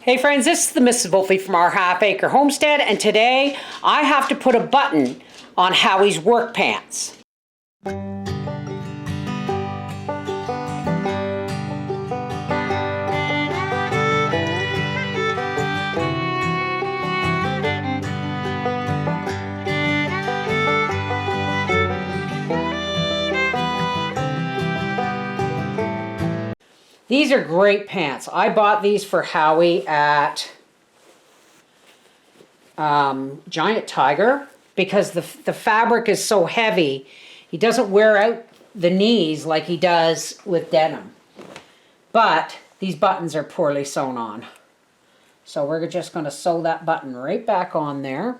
Hey friends, this is the Mrs. Wolfie from our half acre homestead, and today I have to put a button on Howie's work pants. These are great pants. I bought these for Howie at Giant Tiger because the fabric is so heavy. He doesn't wear out the knees like he does with denim. But these buttons are poorly sewn on. So we're just going to sew that button right back on there.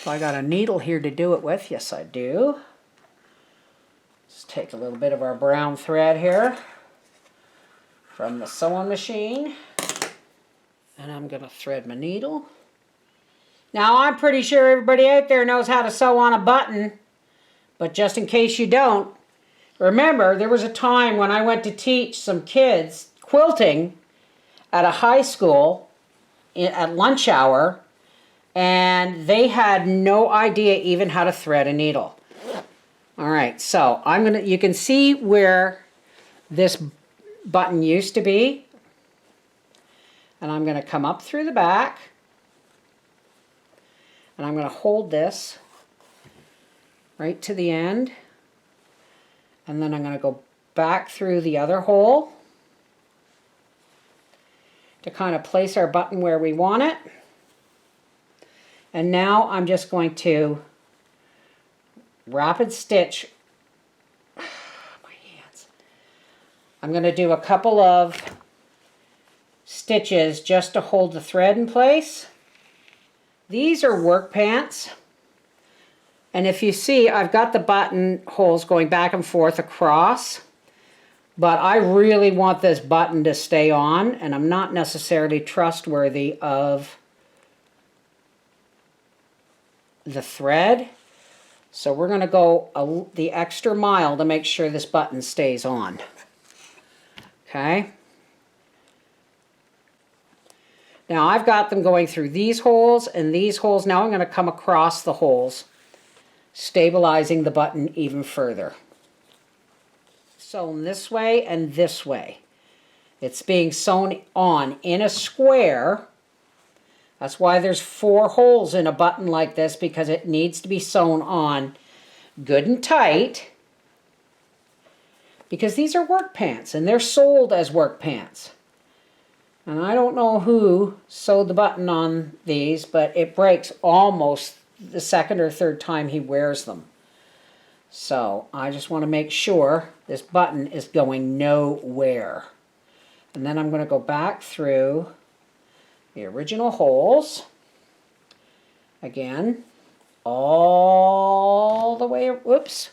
So I got a needle here to do it with. Yes, I do. Let's take a little bit of our brown thread here from the sewing machine. And I'm going to thread my needle. Now, I'm pretty sure everybody out there knows how to sew on a button, but just in case you don't, remember there was a time when I went to teach some kids quilting at a high school at lunch hour, and they had no idea even how to thread a needle. All right, so you can see where this button used to be, and I'm going to come up through the back. And I'm going to hold this right to the end. And then I'm going to go back through the other hole to kind of place our button where we want it. And now I'm just going to rapid stitch my hands. I'm going to do a couple of stitches just to hold the thread in place. These are work pants, and if you see, I've got the button holes going back and forth across, but I really want this button to stay on, and I'm not necessarily trustworthy of the thread, so we're going to go the extra mile to make sure this button stays on. Okay? Now I've got them going through these holes and these holes. Now I'm going to come across the holes, stabilizing the button even further. Sewn this way and this way. It's being sewn on in a square. That's why there's 4 holes in a button like this, because it needs to be sewn on good and tight. Because these are work pants and they're sold as work pants. And I don't know who sewed the button on these, but it breaks almost the second or third time he wears them. So I just want to make sure this button is going nowhere. And then I'm going to go back through the original holes. Again, all the way, whoops,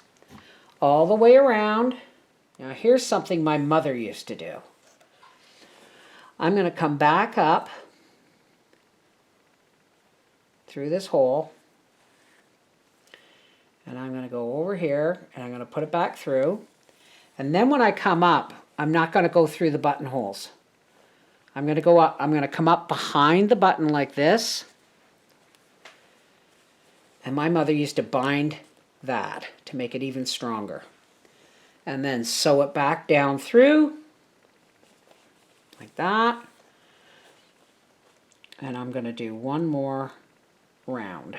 all the way around. Now here's something my mother used to do. I'm going to come back up through this hole, and I'm going to go over here, and I'm going to put it back through, and then when I come up, I'm not going to go through the buttonholes. I'm going to go up, I'm going to come up behind the button like this, and my mother used to bind that to make it even stronger, and then sew it back down through like that. And I'm going to do one more round.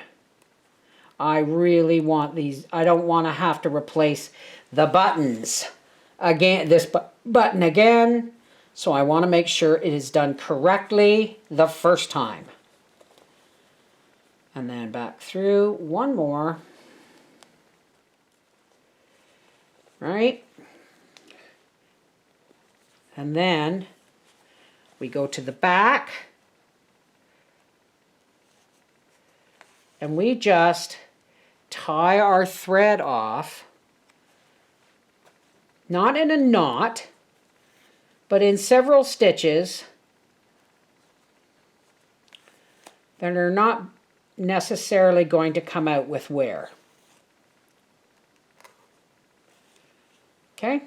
I really want these. I don't want to have to replace the buttons again, this button again. So I want to make sure it is done correctly the first time. And then back through one more. Right? And then we go to the back, and we just tie our thread off, not in a knot, but in several stitches that are not necessarily going to come out with wear. Okay?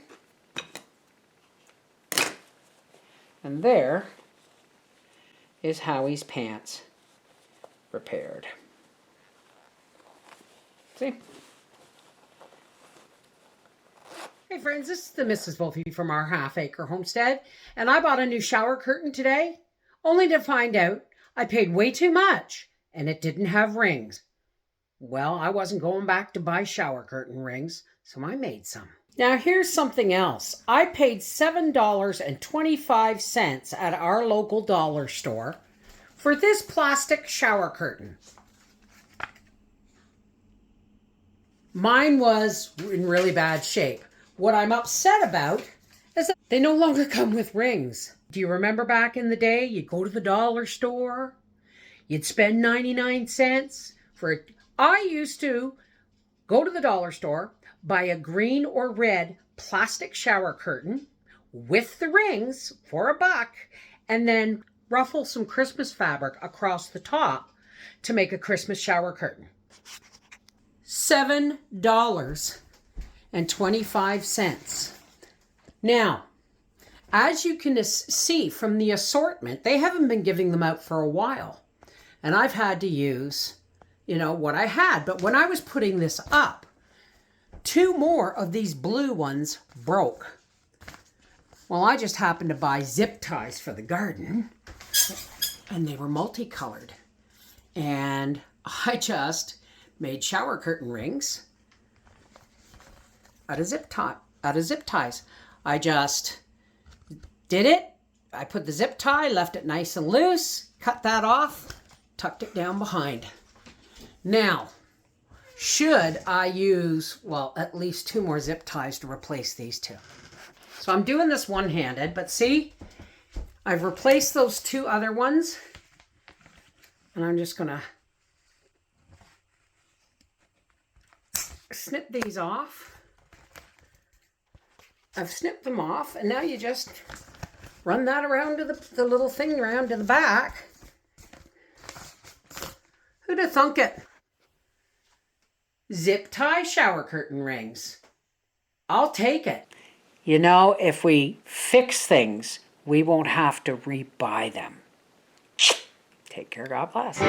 And there is Howie's pants repaired. See? Hey friends, this is the Mrs. Wolfie from our half-acre homestead, and I bought a new shower curtain today, only to find out I paid way too much, and it didn't have rings. Well, I wasn't going back to buy shower curtain rings, so I made some. Now here's something else. I paid $7.25 at our local dollar store for this plastic shower curtain. Mine was in really bad shape. What I'm upset about is that they no longer come with rings. Do you remember back in the day, you'd go to the dollar store, you'd spend 99 cents for it. I used to go to the dollar store, buy a green or red plastic shower curtain with the rings for $1, and then ruffle some Christmas fabric across the top to make a Christmas shower curtain. $7.25. Now, as you can see from the assortment, they haven't been giving them out for a while. And I've had to use, what I had. But when I was putting this up, 2 more of these blue ones broke. Well, I just happened to buy zip ties for the garden, and they were multicolored. And I just made shower curtain rings out of zip ties. I just did it. I put the zip tie, left it nice and loose, cut that off, tucked it down behind. Now, should I use, at least 2 more zip ties to replace these 2. So I'm doing this one-handed, but see, I've replaced those 2 other ones, and I'm just gonna snip these off. I've snipped them off, and now you just run that around to the little thing around to the back. Who'd have thunk it? Zip tie shower curtain rings. I'll take it. If we fix things, we won't have to rebuy them. Take care, God bless.